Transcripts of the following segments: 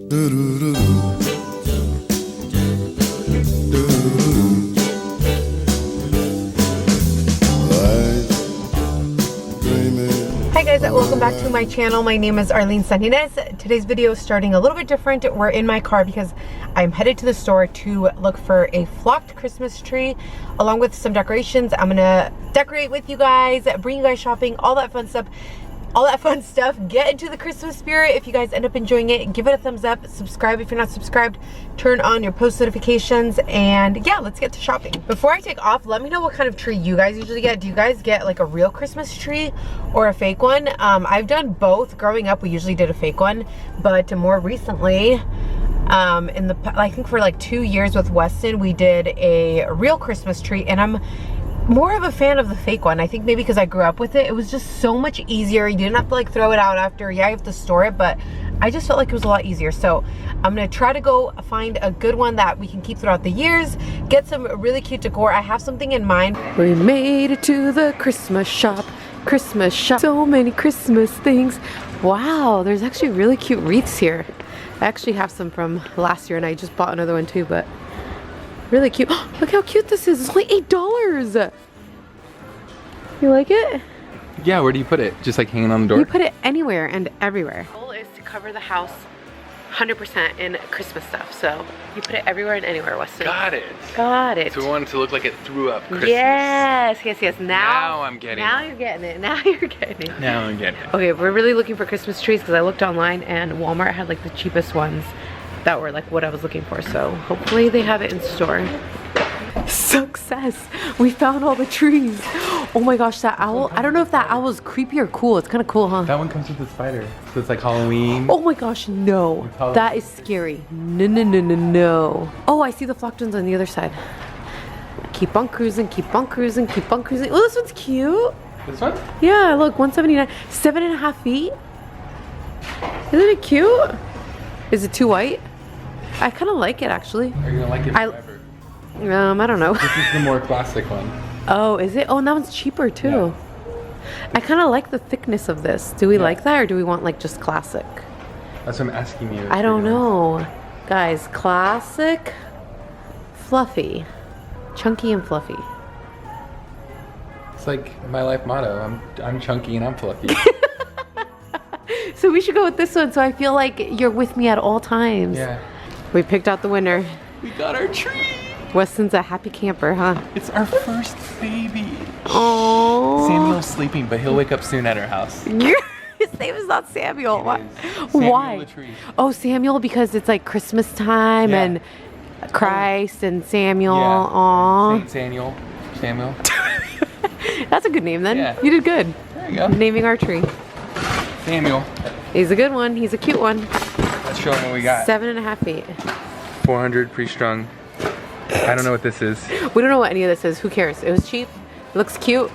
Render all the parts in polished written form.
Hi guys, welcome back to my channel. My name is Arlyne Sanjines. Today's video is starting a little bit different. We're in my car because I'm headed to the store to look for a flocked Christmas tree along with some decorations. I'm gonna decorate with you guys, bring you guys shopping, all that fun stuff. Get into the Christmas spirit. If you guys end up enjoying it, give it a thumbs up, subscribe if you're not subscribed, turn on your post notifications, and yeah, let's get to shopping. Before I take off, let me know what kind of tree you guys usually get. Do you guys get like a real Christmas tree or a fake one? I've done both. Growing up, we usually did a fake one, but more recently, I think for like 2 years with Weston, we did a real Christmas tree, and I'm more of a fan of the fake one. I think maybe because I grew up with it. It was just so much easier. You didn't have to like throw it out after. Yeah, you have to store it, but I just felt like it was a lot easier. So I'm gonna try to go find a good one that we can keep throughout the years, get some really cute decor. I have something in mind. We made it to the Christmas shop. Christmas shop. So many Christmas things. Wow, there's actually really cute wreaths here. I actually have some from last year and I just bought another one too, but really cute. Look how cute this is. It's only $8. You like it? Yeah, where do you put it? Just like hanging on the door? You put it anywhere and everywhere. The goal is to cover the house 100% in Christmas stuff. So you put it everywhere and anywhere, Weston. Got it. Got it. So we want it to look like it threw up Christmas. Yes, yes, yes. Now I'm getting it. Now you're getting it. Now you're getting it. Now I'm getting it. Okay, we're really looking for Christmas trees because I looked online and Walmart had like the cheapest ones that were like what I was looking for, so hopefully they have it in store. Success! We found all the trees. Oh my gosh, that owl, I don't know if that owl is creepy or cool. It's kind of cool, huh? That one comes with a spider, so it's like Halloween. Oh my gosh, no. That is scary. No, no, no, no, no. Oh, I see the flocked ones on the other side. Keep on cruising, keep on cruising, keep on cruising. Oh, this one's cute. This one? Yeah, look, 179, 7.5 feet. Isn't it cute? Is it too white? I kind of like it actually. Are you gonna like it forever? I don't know. This is the more classic one. Oh, is it? Oh, and that one's cheaper too. Yeah. I kind of like the thickness of this. Do we like that, or do we want like just classic? That's what I'm asking you. I don't know. Guys, classic, fluffy, chunky and fluffy. It's like my life motto. I'm chunky and I'm fluffy. So we should go with this one, so I feel like you're with me at all times. Yeah. We picked out the winner. We got our tree. Weston's a happy camper, huh? It's our first baby. Oh. Samuel's sleeping, but he'll wake up soon at our house. His name is not Samuel. Why? Why? The tree. Oh, Samuel, because it's like Christmas time and Christ and Samuel. Yeah. Aww. Saint Samuel. That's a good name then. Yeah. You did good. There you go. Naming our tree. Samuel. He's a good one. He's a cute one. Let's show him what we got. 7.5 feet. 400 pre-strung. I don't know what this is. We don't know what any of this is. Who cares? It was cheap. It looks cute.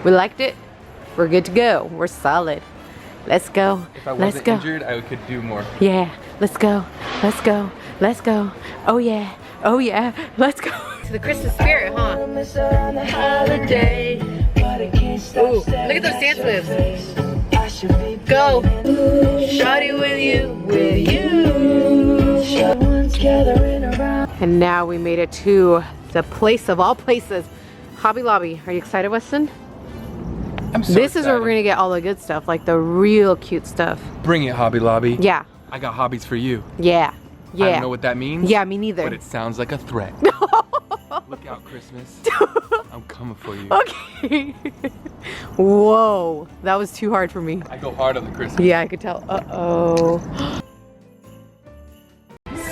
We liked it. We're good to go. We're solid. Let's go. If I wasn't injured, I could do more. Yeah. Let's go. Let's go. Let's go. Oh yeah. Oh yeah. Let's go. To the Christmas spirit, huh? Ooh, look at those dance moves. Go. Shawty with you. And now we made it to the place of all places, Hobby Lobby. Are you excited, Weston? I'm so This is where we're gonna get all the good stuff, like the real cute stuff. Bring it, Hobby Lobby. Yeah. I got hobbies for you. Yeah. Yeah. I don't know what that means. Yeah, me neither. But it sounds like a threat. Look out, Christmas. I'm coming for you. Okay. Whoa. That was too hard for me. I go hard on the Christmas. Yeah, I could tell. Uh-oh.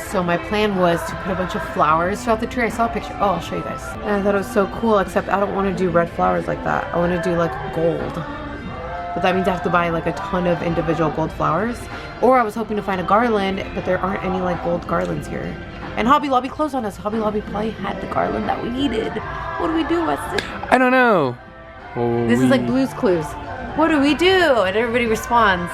So my plan was to put a bunch of flowers throughout the tree. I saw a picture. Oh, I'll show you guys. And I thought it was so cool, except I don't want to do red flowers like that. I want to do like gold. But that means I have to buy like a ton of individual gold flowers. Or I was hoping to find a garland, but there aren't any like gold garlands here. And Hobby Lobby closed on us. Hobby Lobby probably had the garland that we needed. What do we do, Weston? I don't know. Well, this is like Blue's Clues. What do we do? And everybody responds.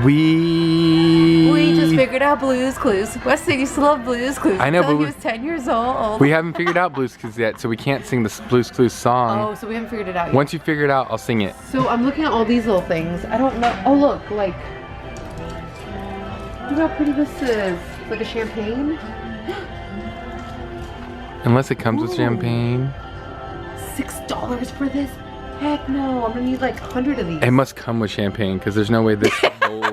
We just figured out Blue's Clues. Weston used to love Blue's Clues. I know, until but he was 10 years old. We haven't figured out Blue's Clues yet, so we can't sing the Blue's Clues song. Oh, so we haven't figured it out yet. Once you figure it out, I'll sing it. So I'm looking at all these little things. I don't know. Oh, look, like Look how pretty this is. It's like a champagne. Unless it comes with champagne. $6 for this? Heck no, I'm gonna need like 100 of these. It must come with champagne because there's no way this bowl.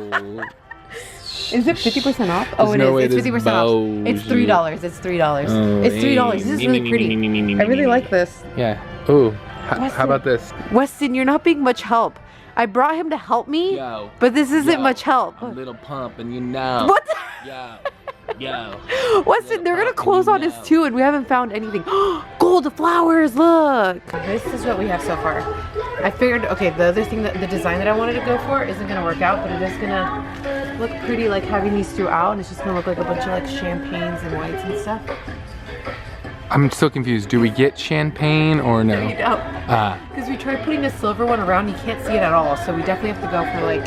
Is it 50% off? Oh, no it is. It's 50% off. It's $3. It's $3. It's $3. This is really pretty. I really like this. Yeah. Ooh. How about this? Weston, you're not being much help. I brought him to help me, Yo, but this isn't much help. A little pump, and you know. What? Yo. Weston, they're gonna close on us too, and we haven't found anything. Gold flowers, look. This is what we have so far. I figured, okay, the other thing, the design that I wanted to go for isn't gonna work out, but it is gonna look pretty, like having these throughout, and it's just gonna look like a bunch of like champagnes and whites and stuff. I'm still confused. Do we get champagne or no? No, you don't. Because we tried putting a silver one around, you can't see it at all. So we definitely have to go for like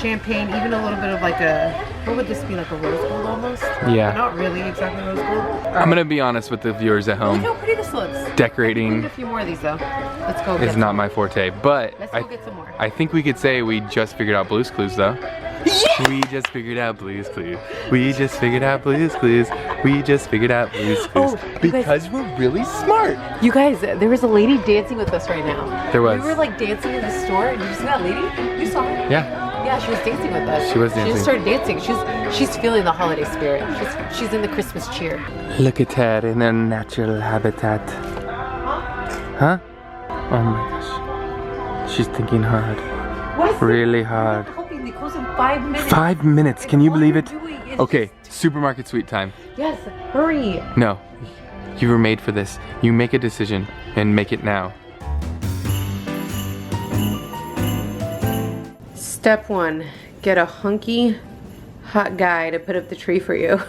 champagne, even a little bit of like a, what would this be, like a rose gold almost? Yeah. But not really exactly rose gold. I'm gonna be honest with the viewers at home. Look how pretty this looks. Decorating. We need a few more of these though. Let's go. Is not my forte, but Let's go get some more. I think we could say we just figured out Blue's Clues though. Yeah! We just figured out Blue's Clues. We just figured out Blue's Clues. We just figured out Blue's Clues. Because we're really smart. You guys, there was a lady dancing with us right now. There was. We were like dancing in the store. Did you see that lady? You saw her? Yeah. Yeah, she was dancing with us. She was dancing. She just started dancing. She's feeling the holiday spirit. She's in the Christmas cheer. Look at her in her natural habitat. Huh? Oh my gosh. She's thinking hard. Weston, really hard. Helping me close in 5 minutes. 5 minutes. Can you believe it? Okay, just... supermarket sweet time. Yes, hurry. No. You were made for this. You make a decision and make it now. Step 1, get a hunky, hot guy to put up the tree for you.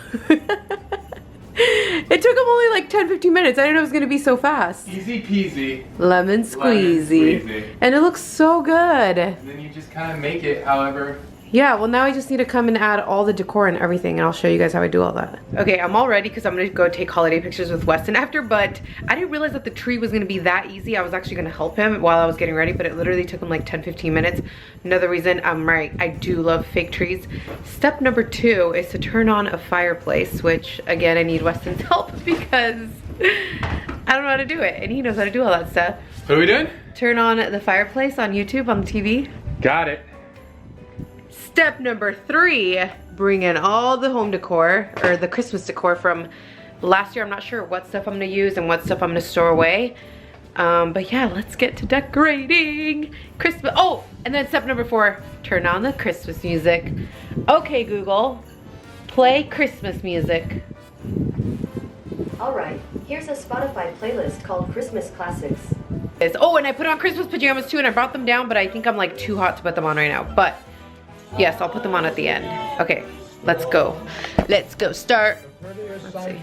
It took him only like 10-15 minutes. I didn't know it was gonna be so fast. Easy peasy. Lemon squeezy. And it looks so good. And then you just kind of make it however. Yeah, well now I just need to come and add all the decor and everything, and I'll show you guys how I do all that. Okay, I'm all ready because I'm gonna go take holiday pictures with Weston after, but I didn't realize that the tree was gonna be that easy. I was actually gonna help him while I was getting ready, but it literally took him like 10-15 minutes. Another reason I'm right, I do love fake trees. Step number 2 is to turn on a fireplace, which again, I need Weston's help because I don't know how to do it, and he knows how to do all that stuff. What are we doing? Turn on the fireplace on YouTube, on the TV. Got it. Step number 3, bring in all the home decor, or the Christmas decor from last year. I'm not sure what stuff I'm gonna use and what stuff I'm gonna store away. But yeah, let's get to decorating Christmas. Oh, and then step number 4, turn on the Christmas music. Okay, Google, play Christmas music. Alright, here's a Spotify playlist called Christmas Classics. Oh, and I put on Christmas pajamas too, and I brought them down, but I think I'm like too hot to put them on right now. But yes, I'll put them on at the end. Okay, let's go. Let's go start. Let's see.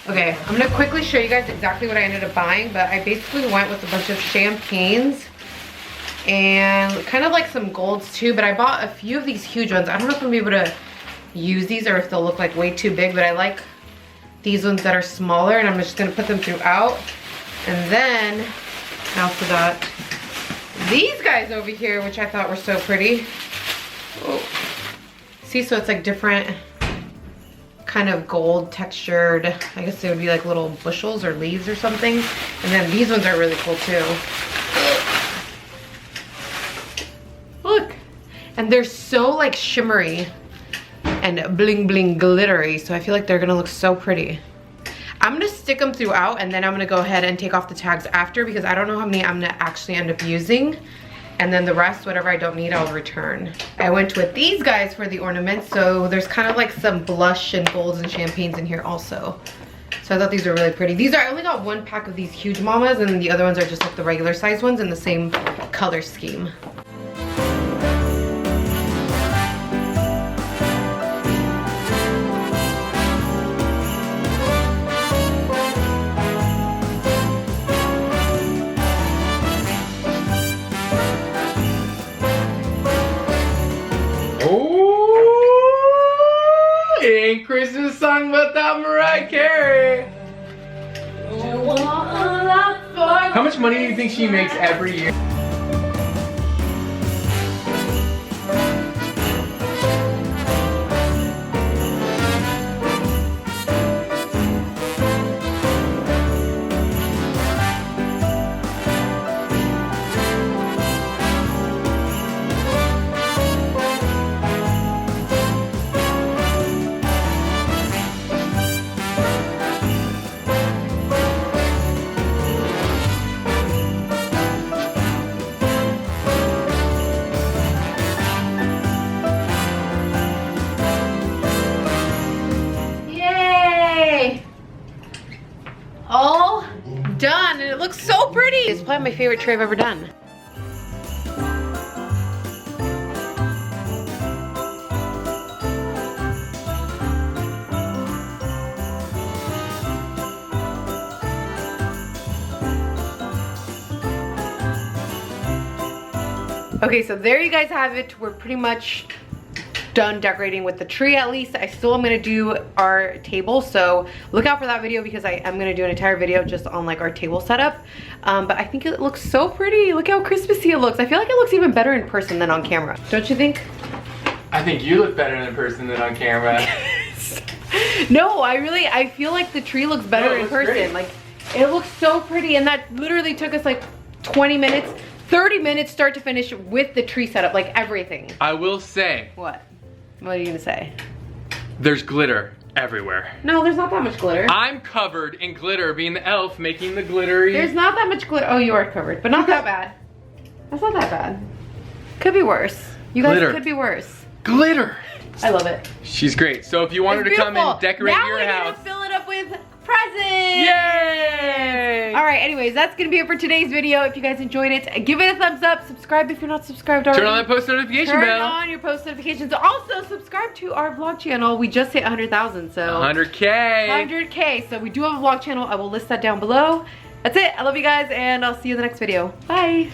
Okay, I'm gonna quickly show you guys exactly what I ended up buying, but I basically went with a bunch of champagnes and kind of like some golds too, but I bought a few of these huge ones. I don't know if I'm gonna be able to use these or if they'll look like way too big, but I like these ones that are smaller, and I'm just gonna put them throughout. And then I also got these guys over here, which I thought were so pretty. Oh. See, so it's like different kind of gold textured, I guess they would be like little bushels or leaves or something. And then these ones are really cool too. Look, and they're so like shimmery and bling bling glittery, so I feel like they're gonna look so pretty. I'm gonna stick them throughout, and then I'm gonna go ahead and take off the tags after, because I don't know how many I'm gonna actually end up using. And then the rest, whatever I don't need, I'll return. I went with these guys for the ornaments, so there's kind of like some blush and golds and champagnes in here also. So I thought these were really pretty. These are, I only got 1 pack of these huge mamas, and then the other ones are just like the regular size ones in the same color scheme. without Mariah Carey. How much money do you think she makes every year? All done, and it looks so pretty. It's probably my favorite tree I've ever done. Okay, so there you guys have it. We're pretty much done decorating with the tree, at least. I still am gonna do our table, so look out for that video because I am gonna do an entire video just on like our table setup. But I think it looks so pretty. Look how Christmassy it looks. I feel like it looks even better in person than on camera. Don't you think? I think you look better in person than on camera. No, I feel like the tree looks better in person. Great. Like, it looks so pretty, and that literally took us like 20 minutes, 30 minutes start to finish with the tree setup, like everything. I will say. What? What are you gonna say? There's glitter everywhere. No, there's not that much glitter. I'm covered in glitter, being the elf making the glittery. There's not that much glitter. Oh, you are covered, but not that bad. That's not that bad. Could be worse. You guys could be worse. Glitter. I love it. She's great. So if you want her to come and decorate your house. Now we're gonna fill it up with presents. Yay! All right, anyways, that's gonna be it for today's video. If you guys enjoyed it, give it a thumbs up. Subscribe if you're not subscribed already. Turn on that post notification bell. Turn on your post notifications. Also, subscribe to our vlog channel. We just hit 100,000, so 100K. 100K. So we do have a vlog channel. I will list that down below. That's it. I love you guys, and I'll see you in the next video. Bye.